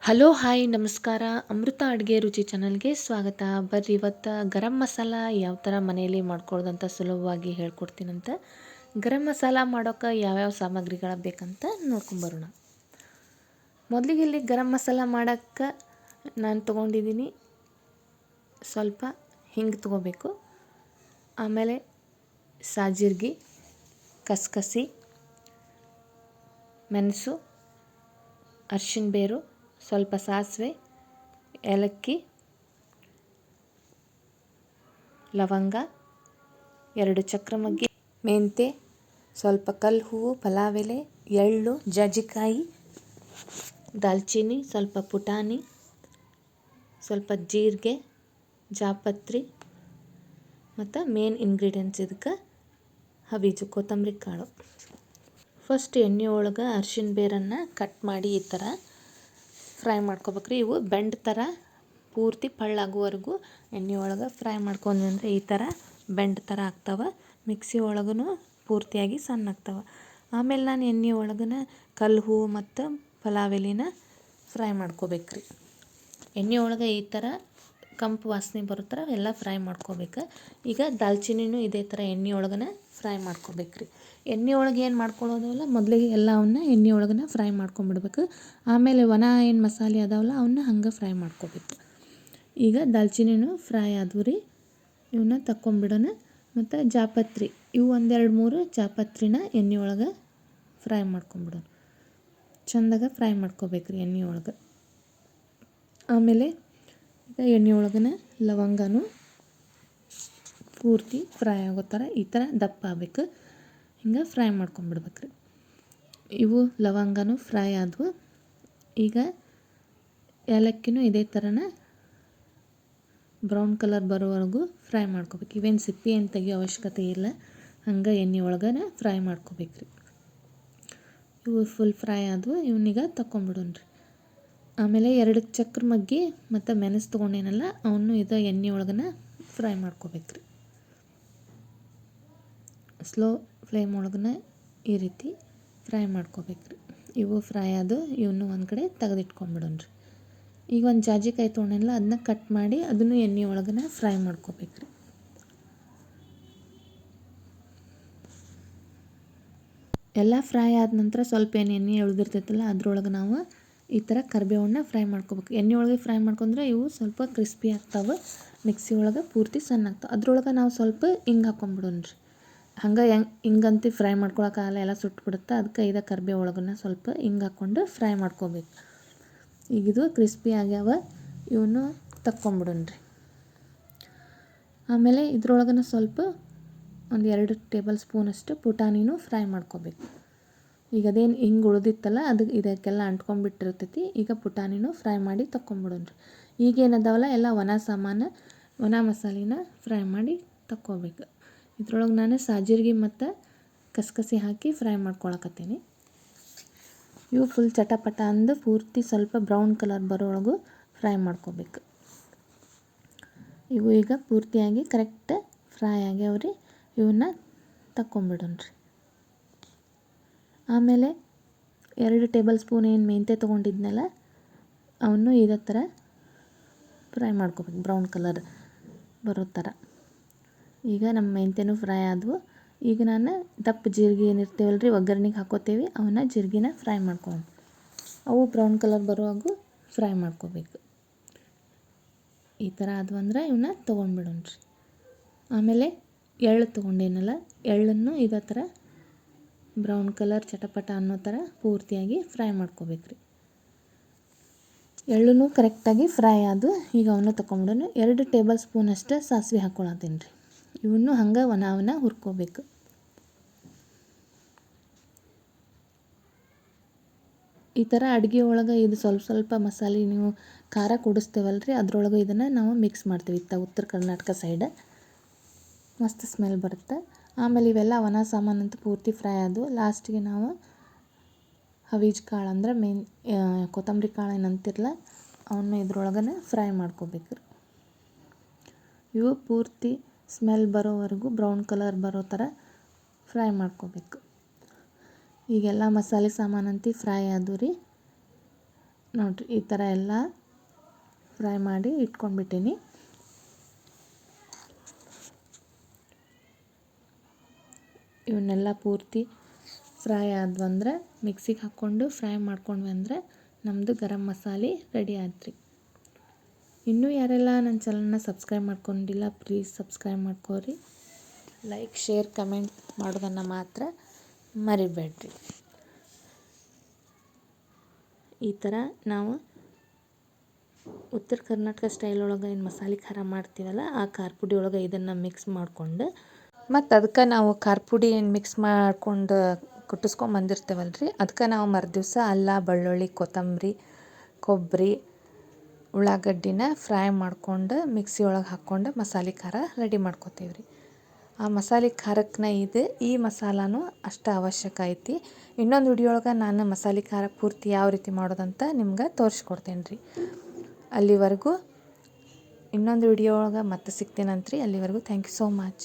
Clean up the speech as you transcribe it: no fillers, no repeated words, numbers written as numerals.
Hello hi ನಮಸ್ಕಾರ. ಅಮೃತ ಅಡುಗೆ ರುಚಿ ಚಾನಲ್ಗೆ ಸ್ವಾಗತ. ಬರ್ರಿ ಇವತ್ತು ಗರಂ ಮಸಾಲ ಯಾವ ಥರ ಮನೆಯಲ್ಲಿ ಮಾಡ್ಕೊಳ್ಳೋದಂತ ಸುಲಭವಾಗಿ ಹೇಳ್ಕೊಡ್ತೀನಂತ. ಗರಂ ಮಸಾಲ ಮಾಡೋಕೆ ಯಾವ್ಯಾವ ಸಾಮಗ್ರಿಗಳು ಬೇಕಂತ ನೋಡ್ಕೊಂಬರೋಣ. ಮೊದಲಿಗೆ ಇಲ್ಲಿ ಗರಂ ಮಸಾಲ ಮಾಡೋಕ್ಕೆ ನಾನು ತೊಗೊಂಡಿದ್ದೀನಿ ಸ್ವಲ್ಪ ಹಿಂಗೆ ತೊಗೋಬೇಕು, ಆಮೇಲೆ ಸಾಜೀರ್ಗೆ, ಕಸ್ಕಸಿ, ಮೆಣಸು, ಅರಿಶಿನ ಬೇರು, ಸ್ವಲ್ಪ ಸಾಸಿವೆ, ಏಲಕ್ಕಿ, ಲವಂಗ, 2 ಚಕ್ರಮಗ್ಗಿ, ಮೆಂತೆ, ಸ್ವಲ್ಪ ಕಲ್ಲು ಹೂವು, ಪಲಾವ್ ಎಲೆ, ಎಳ್ಳು, ಜಾಜಿಕಾಯಿ, ದಾಲ್ಚಿನ್ನಿ, ಸ್ವಲ್ಪ ಪುಟಾಣಿ, ಸ್ವಲ್ಪ ಜೀರಿಗೆ, ಜಾಪತ್ರಿ ಮತ್ತು ಮೇನ್ ಇಂಗ್ರೀಡಿಯೆಂಟ್ಸ್ ಇದಕ್ಕೆ ಹಬೀಜು, ಕೊತ್ತಂಬರಿ ಕಾಳು. ಫಸ್ಟ್ ಎಣ್ಣೆ ಒಳಗೆ ಅರಿಶಿನ ಬೇರನ್ನು ಕಟ್ ಮಾಡಿ ಈ ಥರ ಫ್ರೈ ಮಾಡ್ಕೋಬೇಕ್ರಿ. ಇವು ಬೆಂಡ್ ಥರ ಪೂರ್ತಿ ಪಳ್ಳಾಗುವವರೆಗೂ ಎಣ್ಣೆ ಒಳಗೆ ಫ್ರೈ ಮಾಡ್ಕೊಂಡ್ವಿ ಅಂದರೆ ಈ ಥರ ಬೆಂಡ್ ಥರ ಆಗ್ತಾವೆ. ಮಿಕ್ಸಿ ಒಳಗೂ ಪೂರ್ತಿಯಾಗಿ ಸಣ್ಣ ಆಗ್ತಾವೆ. ಆಮೇಲೆ ನಾನು ಎಣ್ಣೆ ಒಳಗನ ಕಲ್ಲು ಹೂವು ಮತ್ತು ಪಲಾವ್ ಎಲೆನ ಫ್ರೈ ಮಾಡ್ಕೋಬೇಕ್ರಿ. ಎಣ್ಣೆ ಒಳಗೆ ಈ ಥರ ಕಂಪು ವಾಸನೆ ಬರೋ ಥರ ಎಲ್ಲ ಫ್ರೈ ಮಾಡ್ಕೋಬೇಕು. ಈಗ ದಾಲ್ಚಿನ್ನಿನೂ ಇದೇ ಥರ ಎಣ್ಣೆ ಒಳಗನ ಫ್ರೈ ಮಾಡ್ಕೋಬೇಕ್ರಿ. ಎಣ್ಣೆ ಒಳಗೆ ಏನು ಮಾಡ್ಕೊಳ್ಳೋದಲ್ಲ, ಮೊದಲಿಗೆ ಎಲ್ಲವನ್ನ ಎಣ್ಣೆ ಒಳಗನ ಫ್ರೈ ಮಾಡ್ಕೊಂಬಿಡ್ಬೇಕು. ಆಮೇಲೆ ಒಣ ಏನು ಮಸಾಲೆ ಅದಾವಲ್ಲ ಅವನ್ನ ಹಂಗೆ ಫ್ರೈ ಮಾಡ್ಕೋಬೇಕು. ಈಗ ದಾಲ್ಚಿನ್ನಿನೂ ಫ್ರೈ ಆದವು ರೀ, ಇವನ್ನ ತಕ್ಕೊಂಬಿಡೋಣ. ಮತ್ತು ಜಾಪತ್ರಿ, ಇವು 1-2-3 ಜಾಪತ್ರಿನ ಎಣ್ಣೆ ಒಳಗೆ ಫ್ರೈ ಮಾಡ್ಕೊಂಬಿಡೋಣ. ಚೆಂದಾಗ ಫ್ರೈ ಮಾಡ್ಕೋಬೇಕ್ರಿ ಎಣ್ಣೆ ಒಳಗೆ. ಆಮೇಲೆ ಈಗ ಎಣ್ಣೆ ಒಳಗನ ಲವಂಗನೂ ಪೂರ್ತಿ ಫ್ರೈ ಆಗೋ ಥರ ಈ ಥರ ದಪ್ಪ ಆಗಬೇಕು, ಹಿಂಗೆ ಫ್ರೈ ಮಾಡ್ಕೊಂಬಿಡ್ಬೇಕ್ರಿ. ಇವು ಲವಂಗನೂ ಫ್ರೈ ಆದವು. ಈಗ ಏಲಕ್ಕಿನೂ ಇದೇ ಥರನ ಬ್ರೌನ್ ಕಲರ್ ಬರೋವರೆಗೂ ಫ್ರೈ ಮಾಡ್ಕೋಬೇಕು. ಇವೇನು ಸಿಪ್ಪಿ ಏನು ತೆಗಿಯೋ ಅವಶ್ಯಕತೆ ಇಲ್ಲ, ಹಂಗೆ ಎಣ್ಣೆ ಒಳಗನ ಫ್ರೈ ಮಾಡ್ಕೋಬೇಕ್ರಿ. ಇವು ಫುಲ್ ಫ್ರೈ ಆದವು, ಇವನ್ನೀಗ ತಕ್ಕೊಂಬಿಡೋಣ್ರಿ. ಆಮೇಲೆ 2 ಚಕ್ರಮಗ್ಗಿ ಮತ್ತು ಮೆಣಸು ತೊಗೊಂಡೇನಲ್ಲ ಅವನು ಇದು ಎಣ್ಣೆ ಒಳಗನ ಫ್ರೈ ಮಾಡ್ಕೋಬೇಕ್ರಿ. ಸ್ಲೋ ಫ್ಲೇಮ್ ಒಳಗನ ಈ ರೀತಿ ಫ್ರೈ ಮಾಡ್ಕೋಬೇಕ್ರಿ. ಇವು ಫ್ರೈ ಆದು ಇವನು ಒಂದು ಕಡೆ ತೆಗೆದಿಟ್ಕೊಂಬಿಡೋಣ್ರಿ. ಈಗ ಒಂದು ಜಾಜಿಕಾಯಿ ತೊಗೊಂಡೇನಲ್ಲ ಅದನ್ನ ಕಟ್ ಮಾಡಿ ಅದನ್ನು ಎಣ್ಣೆ ಒಳಗನ ಫ್ರೈ ಮಾಡ್ಕೋಬೇಕ್ರಿ. ಎಲ್ಲ ಫ್ರೈ ಆದ ನಂತರ ಸ್ವಲ್ಪ ಎಣ್ಣೆ ಉಳಿದಿರ್ತೈತಲ್ಲ ಅದ್ರೊಳಗೆ ನಾವು ಈ ಥರ ಕರಿಬೇವನ್ನ ಫ್ರೈ ಮಾಡ್ಕೋಬೇಕು. ಎಣ್ಣೆ ಒಳಗೆ ಫ್ರೈ ಮಾಡ್ಕೊಂಡ್ರೆ ಇವು ಸ್ವಲ್ಪ ಕ್ರಿಸ್ಪಿ ಆಗ್ತಾವೆ, ಮಿಕ್ಸಿ ಒಳಗೆ ಪೂರ್ತಿ ಸಣ್ಣ ಆಗ್ತಾವೆ. ಅದ್ರೊಳಗೆ ನಾವು ಸ್ವಲ್ಪ ಹಿಂಗೆ ಹಾಕ್ಕೊಂಬಿಡೋಣ್ರಿ. ಹಂಗೆ ಹಿಂಗಂತೂ ಫ್ರೈ ಮಾಡ್ಕೊಳಕ್ಕಾಗಲ್ಲ, ಎಲ್ಲ ಸುಟ್ಬಿಡುತ್ತೆ. ಅದಕ್ಕೆ ಇದು ಕರಿಬೇವು ಒಳಗನ್ನ ಸ್ವಲ್ಪ ಹಿಂಗೆ ಹಾಕ್ಕೊಂಡು ಫ್ರೈ ಮಾಡ್ಕೋಬೇಕು. ಈಗಿದು ಕ್ರಿಸ್ಪಿ ಆಗ್ಯಾವ, ಇವನು ತಕ್ಕೊಂಬಿಡೋಣ್ರಿ. ಆಮೇಲೆ ಇದ್ರೊಳಗನ ಸ್ವಲ್ಪ 1-2 ಟೇಬಲ್ ಸ್ಪೂನಷ್ಟು ಪುಟಾಣಿನೂ ಫ್ರೈ ಮಾಡ್ಕೋಬೇಕು. ಈಗ ಅದೇನು ಹಿಂಗೆ ಉಳಿದಿತ್ತಲ್ಲ ಅದು ಇದಕ್ಕೆಲ್ಲ ಅಂಟ್ಕೊಂಡ್ಬಿಟ್ಟಿರ್ತೈತಿ. ಈಗ ಪುಟಾಣಿನೂ ಫ್ರೈ ಮಾಡಿ ತಕ್ಕೊಂಬಿಡೋಣ್ರಿ. ಈಗೇನದಾವಲ್ಲ ಎಲ್ಲ ಒಣ ಮಸಾಲೆನ ಫ್ರೈ ಮಾಡಿ ತಕ್ಕೋಬೇಕು. ಇದ್ರೊಳಗೆ ನಾನು ಸಾಜೀರ್ಗೆ ಮತ್ತು ಕಸ್ಕಸಿ ಹಾಕಿ ಫ್ರೈ ಮಾಡ್ಕೊಳಕತ್ತೀನಿ. ಇವು ಫುಲ್ ಚಟಪಟ ಅಂದು ಪೂರ್ತಿ ಸ್ವಲ್ಪ ಬ್ರೌನ್ ಕಲರ್ ಬರೋವರೆಗೂ ಫ್ರೈ ಮಾಡ್ಕೋಬೇಕು. ಇವು ಈಗ ಪೂರ್ತಿಯಾಗಿ ಕರೆಕ್ಟ್ ಫ್ರೈ ಆಗ್ಯಾವ್ರಿ, ಇವನ್ನ ತಕ್ಕೊಂಬಿಡೋಣ್ರಿ. ಆಮೇಲೆ 2 ಟೇಬಲ್ ಸ್ಪೂನ್ ಏನು ಮೆಂತೆ ತೊಗೊಂಡಿದ್ನಲ್ಲ ಅವನ್ನು ಇದೇ ಥರ ಫ್ರೈ ಮಾಡ್ಕೋಬೇಕು, ಬ್ರೌನ್ ಕಲರ್ ಬರೋ ಥರ. ಈಗ ನಮ್ಮ ಮೆಂತೆನೂ ಫ್ರೈ ಆದವು. ಈಗ ನಾನು ದಪ್ಪ ಜೀರಿಗೆ ಏನಿರ್ತೀವಲ್ಲ ರೀ ಒಗ್ಗರಣೆಗೆ ಹಾಕೋತೇವೆ, ಅವನ್ನ ಜೀರಿಗೆನ ಫ್ರೈ ಮಾಡ್ಕೊಂಡು ಅವು ಬ್ರೌನ್ ಕಲರ್ ಬರುವಾಗೂ ಫ್ರೈ ಮಾಡ್ಕೋಬೇಕು. ಈ ಥರ ಆದವು ಅಂದ್ರೆ ಇವನ್ನ ತೊಗೊಂಡ್ಬಿಡೋಣ್ರಿ. ಆಮೇಲೆ ಎಳ್ಳು ತೊಗೊಂಡೇನಲ್ಲ ಎಳ್ಳನ್ನು ಇದೇ ಥರ ಬ್ರೌನ್ ಕಲರ್ ಚಟಪಟ ಅನ್ನೋ ಥರ ಪೂರ್ತಿಯಾಗಿ ಫ್ರೈ ಮಾಡ್ಕೋಬೇಕ್ರಿ. ಎಳ್ಳೂ ಕರೆಕ್ಟಾಗಿ ಫ್ರೈ ಆದು ಈಗ ಅವನ್ನ ತೊಗೊಂಬಿಡೋಣ. 2 ಟೇಬಲ್ ಸ್ಪೂನಷ್ಟು ಸಾಸಿವೆ ಹಾಕ್ಕೊಳತ್ತೀನಿ ರೀ. ಇವನ್ನು ಹಂಗೆ ಅವನ್ನ ಹುರ್ಕೋಬೇಕು. ಈ ಥರ ಅಡುಗೆ ಒಳಗೆ ಇದು ಸ್ವಲ್ಪ ಮಸಾಲೆ ನೀವು ಖಾರ ಕೂಡಿಸ್ತೇವಲ್ಲ ರೀ ಅದ್ರೊಳಗೆ ಇದನ್ನು ನಾವು ಮಿಕ್ಸ್ ಮಾಡ್ತೀವಿ. ಉತ್ತರ ಕರ್ನಾಟಕ ಸೈಡ್ ಮಸ್ತ್ ಸ್ಮೆಲ್ ಬರುತ್ತೆ. ಆಮೇಲೆ ಇವೆಲ್ಲ ಒಣ ಸಾಮಾನಂತೂ ಪೂರ್ತಿ ಫ್ರೈ ಆದವು. ಲಾಸ್ಟಿಗೆ ನಾವು ಹವೀಜ್ ಕಾಳು ಅಂದ್ರೆ ಕೊತ್ತಂಬರಿ ಕಾಳು ಏನಂತಿರಲ್ಲ ಅವನ್ನ ಇದ್ರೊಳಗನೆ ಫ್ರೈ ಮಾಡ್ಕೋಬೇಕು. ಇವು ಪೂರ್ತಿ ಸ್ಮೆಲ್ ಬರೋವರೆಗೂ ಬ್ರೌನ್ ಕಲರ್ ಬರೋ ಥರ ಫ್ರೈ ಮಾಡ್ಕೋಬೇಕು. ಈಗೆಲ್ಲ ಮಸಾಲೆ ಸಾಮಾನಂತೂ ಫ್ರೈ ಆದವು ರೀ. ನೋಡಿರಿ ಈ ಥರ ಎಲ್ಲ ಫ್ರೈ ಮಾಡಿ ಇಟ್ಕೊಂಡ್ಬಿಟ್ಟೀನಿ. ಇವನ್ನೆಲ್ಲ ಪೂರ್ತಿ ಫ್ರೈ ಆದ್ವಂದ್ರೆ ಮಿಕ್ಸಿಗೆ ಹಾಕ್ಕೊಂಡು ಫ್ರೈ ಮಾಡ್ಕೊಂಡ್ವಿ ಅಂದರೆ ನಮ್ಮದು ಗರಂ ಮಸಾಲೆ ರೆಡಿ ಆಯ್ತು. ಇನ್ನೂ ಯಾರೆಲ್ಲ ನನ್ನ ಚಾನಲ್ನ ಸಬ್ಸ್ಕ್ರೈಬ್ ಮಾಡ್ಕೊಂಡಿಲ್ಲ ಪ್ಲೀಸ್ ಸಬ್ಸ್ಕ್ರೈಬ್ ಮಾಡ್ಕೋರಿ. ಲೈಕ್ ಶೇರ್ ಕಮೆಂಟ್ ಮಾಡೋದನ್ನು ಮಾತ್ರ ಮರಿಬೇಡ್ರಿ. ಈ ಥರ ನಾವು ಉತ್ತರ ಕರ್ನಾಟಕ ಸ್ಟೈಲ್ ಒಳಗೆ ಏನು ಮಸಾಲೆ ಖಾರ ಮಾಡ್ತೀವಲ್ಲ ಆ ಖಾರ ಪುಡಿ ಒಳಗೆ ಇದನ್ನು ಮಿಕ್ಸ್ ಮಾಡಿಕೊಂಡು ಮತ್ತು ಅದಕ್ಕೆ ನಾವು ಖಾರ ಪುಡಿ ಏನು ಮಿಕ್ಸ್ ಮಾಡ್ಕೊಂಡು ಕುಟ್ಟಿಸ್ಕೊಂಬಂದಿರ್ತೇವಲ್ಲ ರೀ, ಅದಕ್ಕೆ ನಾವು ಮರುದಿವ್ಸ ಅಲ್ಲ, ಬೆಳ್ಳುಳ್ಳಿ, ಕೊತ್ತಂಬರಿ, ಕೊಬ್ಬರಿ, ಉಳ್ಳಾಗಡ್ಡಿನ ಫ್ರೈ ಮಾಡ್ಕೊಂಡು ಮಿಕ್ಸಿ ಒಳಗೆ ಹಾಕ್ಕೊಂಡು ಮಸಾಲೆ ಖಾರ ರೆಡಿ ಮಾಡ್ಕೋತೀವಿ ರೀ. ಆ ಮಸಾಲೆ ಖಾರಕ್ಕೆ ಈ ಮಸಾಲಾನು ಅಷ್ಟು ಅವಶ್ಯಕ ಐತಿ. ಇನ್ನೊಂದು ವಿಡಿಯೋ ಒಳಗೆ ನಾನು ಮಸಾಲೆ ಖಾರ ಪೂರ್ತಿ ಯಾವ ರೀತಿ ಮಾಡೋದಂತ ನಿಮ್ಗೆ ತೋರಿಸ್ಕೊಡ್ತೇನೆ ರೀ. ಅಲ್ಲಿವರೆಗೂ ಇನ್ನೊಂದು ವಿಡಿಯೋ ಒಳಗೆ ಮತ್ತೆ ಸಿಗ್ತೇನಂತ್ರಿ. ಅಲ್ಲಿವರೆಗೂ ಥ್ಯಾಂಕ್ ಯು ಸೋ ಮಚ್.